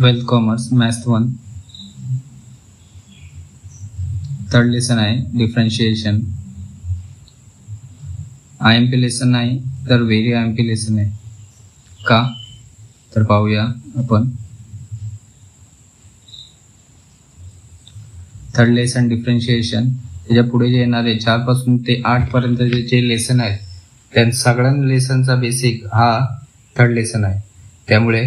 12th commerce maths 1 third lesson आहे differentiation. IMP lesson नाही तर व्हेरी IMP लेसन आहे. का तर पाहूया आपण. Third lesson differentiation. त्याच्या पुढे जे येणारे 4 पासून ते 8 पर्यंत जे लेसन आहेत त्या सगळ्या लेसनचा बेसिक हा थर्ड लेसन आहे. त्यामुळे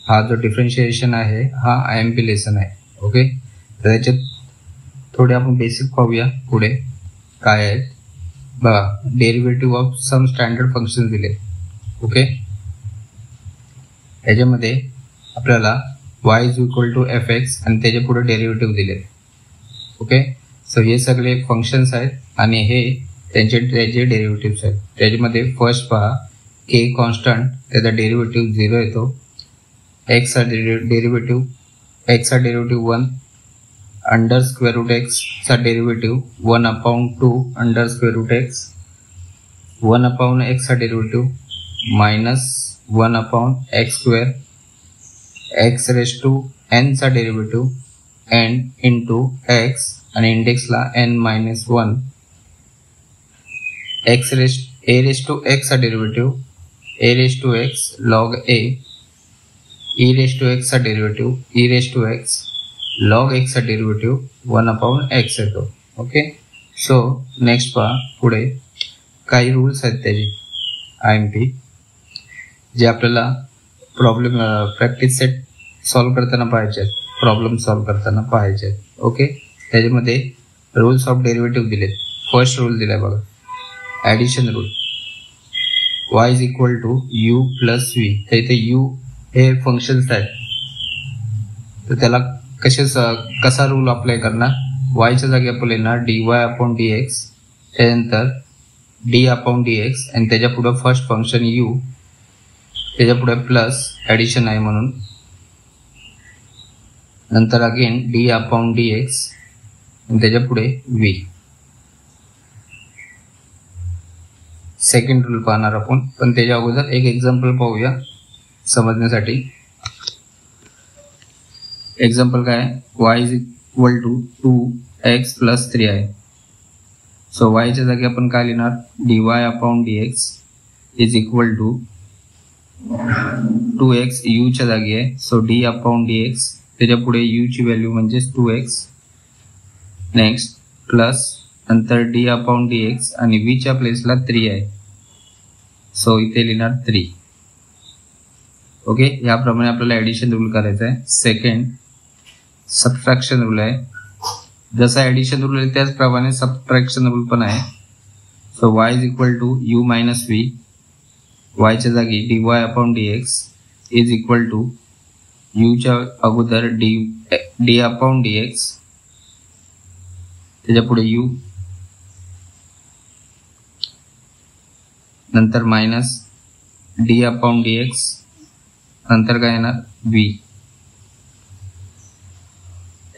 हा जो डिफरन्शिएशन आहे हा IMP लेसन आहे. ओके, तर त्याच्यात थोडे आपण बेसिक पाहूया पुढे काय आहेत. बघा, derivative of some standard function दिले. ओके, याच्यामध्ये आपल्याला y is equal to fx आणि त्याच्या पुढे डेरिव्हेटिव्ह दिले. ओके, सो हे सगळे फंक्शन्स आहेत आणि हे त्याचे डेरिव्हेटिव्ह आहेत. त्याच्यामध्ये फर्स्ट पहा k कॉन्स्टंट, त्याचा डेरिव्हेटिव्ह 0 येतो. x चा derivative 1 under square root x चा derivative 1/2 under square root x 1/x चा derivative -1/x², x raise to n चा डेरिव्हेटिव्ह n इंटू x आणि इंडेक्सला n-1, a raise to x चा derivative a raise to x log a, e raise to x चा derivative e raise to x log x चा derivative 1/x येतो. Okay, so next पहा पुढे काही rules आहेत त्याचे IMP जे आपल्याला प्रॉब्लेम प्रॅक्टिस सेट सॉल्व्ह करताना पाहायचे आहेत, प्रॉब्लेम सॉल्व्ह करताना पाहायचे आहेत. ओके, त्याच्यामध्ये रूल्स ऑफ डेरिव्हेटिव्ह दिले. फर्स्ट रूल दिलाय बघा, addition rule. y is equal to u plus v. तर इथे u हे फंक्शन्स आहेत, तर त्याला कसा रूल अप्लाय करणार. y च्या जागी आपण लिहिणार dy/dx, त्यानंतर d/dx आणि त्याच्या पुढे फर्स्ट फंक्शन u, त्याच्या पुढे प्लस ऍडिशन आहे म्हणून, नंतर अगेन d/dx आणि त्याच्या पुढे v. सेकंड रूल पाहणार आपण, पण त्याच्या अगोदर एक एक्झाम्पल पाहूया समजण्यासाठी. एक्झाम्पल काय आहे, y is equal to 2x plus 3 आहे. सो y च्या जागी आपण काय लिहिणार, dy/dx is equal to 2x u च्या जागी आहे. सो d/dx त्याच्या पुढे u ची व्हॅल्यू म्हणजे 2x, नेक्स्ट प्लस नंतर d/dx आणि v च्या प्लेसला 3 आहे. सो इथे लिहिणार 3. ओके, याप्रमाणे आपल्याला ऍडिशन रूल करायचा आहे. सेकंड सबट्रॅक्शन रूल आहे. जसा ऍडिशन रूल आहे त्याचप्रमाणे सबट्रॅक्शन रूल पण आहे. So y is equal to u minus v, y च्या जागी dy/dx is equal to u च्या अगोदर d/dx त्याच्या पुढे u, नंतर मायनस d/dx, नंतर काय येणार v.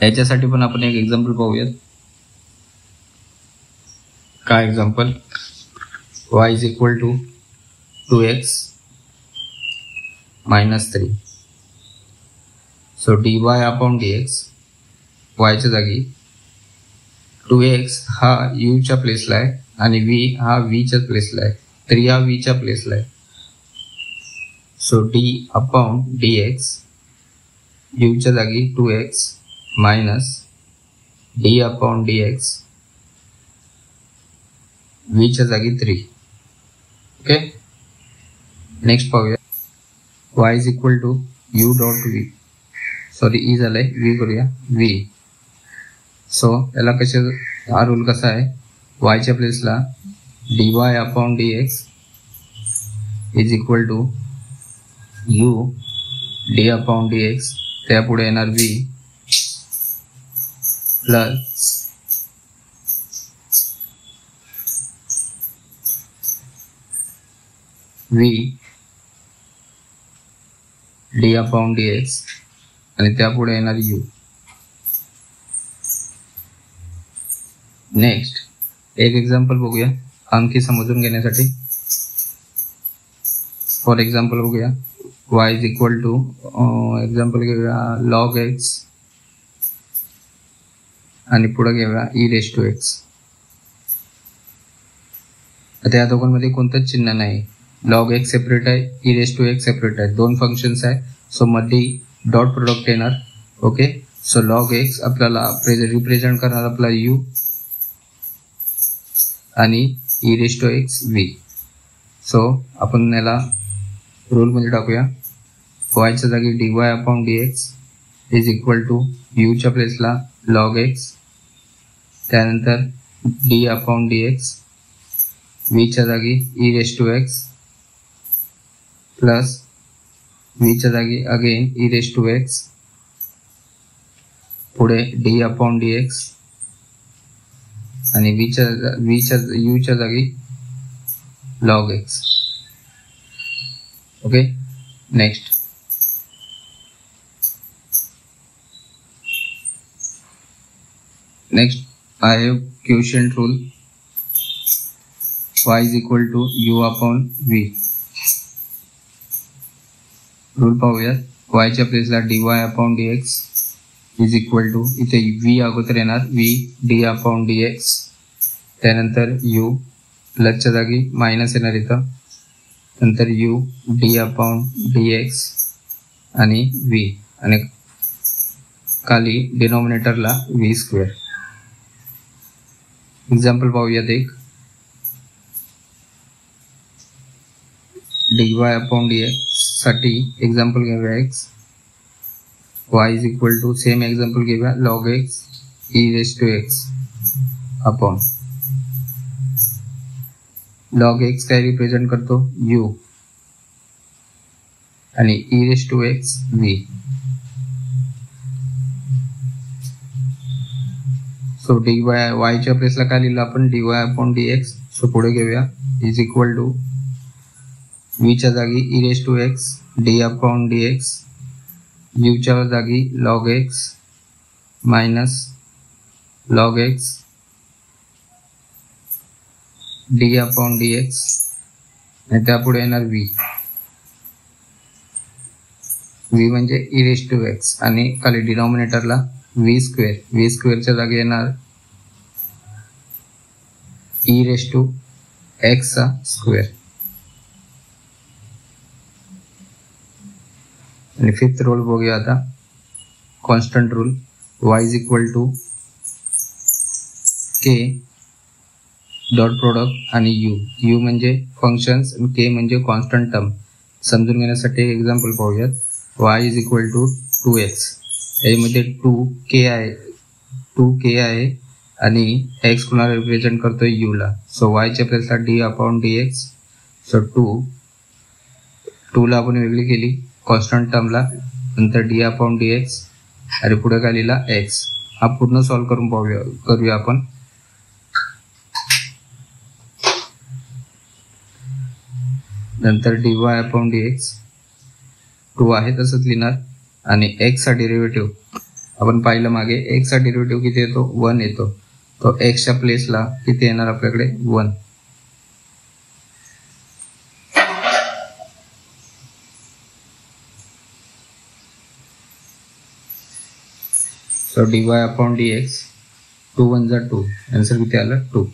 याच्यासाठी पण आपण एक एक्झाम्पल पाहूयात. काय example, y is equal to 2x minus 3. So dy/dx y च्या जागी 2x हा u च्या प्लेसला आहे आणि v हा v च्या प्लेसला आहे, 3 हा v च्या प्लेसला आहे. सो d/dx u च्या जागी 2x मायनस d/dx v च्या जागी 3. ओके, नेक्स्ट पाहूया. y is equal to u dot v, sorry e झालंय, v करूया v. सो याला हा रूल कसा आहे, y च्या प्लेसला dy/dx is equal to u d/dx, त्या पुढे येणार v प्लस v d/dx आणि त्या पुढे येणार u. नेक्स्ट एक एक्झाम्पल बघूया आणखी समजून घेण्यासाठी. फॉर एक्झाम्पल बघूया, y is equal to example घेऊया लॉग एक्स आणि पुढे घेऊया ई रेस टू एक्स. आता या दोघांमध्ये कोणतंच चिन्ह नाही. लॉग एक्स सेपरेट आहे, E raise to X separate आहे, दोन फंक्शन्स आहे. सो मध्ये डॉट प्रोडक्ट येणार. ओके, सो लॉग एक्स आपल्याला रिप्रेझेंट करणार आपला यू आणि E raise to X V. So आपण याला रूल मध्ये टाकूया. वायच्या जागी dy upon dx is equal to यूच्या प्लेसला लॉग एक्स, त्यानंतर डी अपॉन dx, व्हीच्या जागी E raise to X plus व्हीच्या जागी again E raise to x, पुढे डी अपॉन dx आणि यूच्या जागी log x. Okay, next I have quotient rule. Y is equal to u upon v. Rule पाहूया. y च्या प्लेसला dy upon dx is equal to, इथे v अगोदर येणार, v d upon dx, त्यानंतर u प्लसच्या जागी मायनस येणार इथं, नंतर u d अपॉन dx आणि v आणि खाली डिनॉमिनेटरला v स्क्वेअर. एक्झाम्पल पाहूयात एक. dy अपॉन dx साठी एक्झाम्पल घेऊया x. y is equal to same example घेऊया log x e raise to x upon log x काय रिप्रेझेंट करतो u आणि e raise to x v. So dy y च्या प्लेसला काय लिहिलं आपण dy अपॉन dx. सो पुढे घेऊया इज इक्वल टू v च्या जागी E raise to x d upon dx, u च्या जागी log x minus log x d upon dx आणि त्यापुढे येणार v. v म्हणजे ई रेस टू एक्स आणि खाली डिनॉमिनेटरला v स्क्वेअर. v स्क्वेअरच्या जागी येणार ई रेस टू एक्स चा स्क्वेअर. आणि फिफ्थ रूल बघूया आता. Constant rule. y is equal to k dot product आणि u म्हणजे फंक्शन्स आणि k म्हणजे कॉन्स्टंट टर्म. समजून घेण्यासाठी एक एक्झाम्पल पाहूयात. y is equal to 2x, यामध्ये 2k आहे आणि x कोणाला रिप्रेझेंट करतोय u ला. सो y च्या प्लेसला d अपॉन dx. सो 2 ला आपण वेगळी केली कॉन्स्टंट टर्मला, नंतर d अपॉन dx आणि पुढे काय लिहिला x. हा पूर्ण सॉल्व्ह करून करूया आपण. नंतर dy अपॉन dx 2 आहे तसंच लिहिणार आणि x चा डेरिव्हेटिव्ह आपण पाहिलं मागे, x चा डेरिव्हेटिव्ह किती येतो 1 येतो. तो x च्या प्लेसला किती येणार आपल्याकडे 1. So dy upon dx 2 1 2, answer किती आलं 2.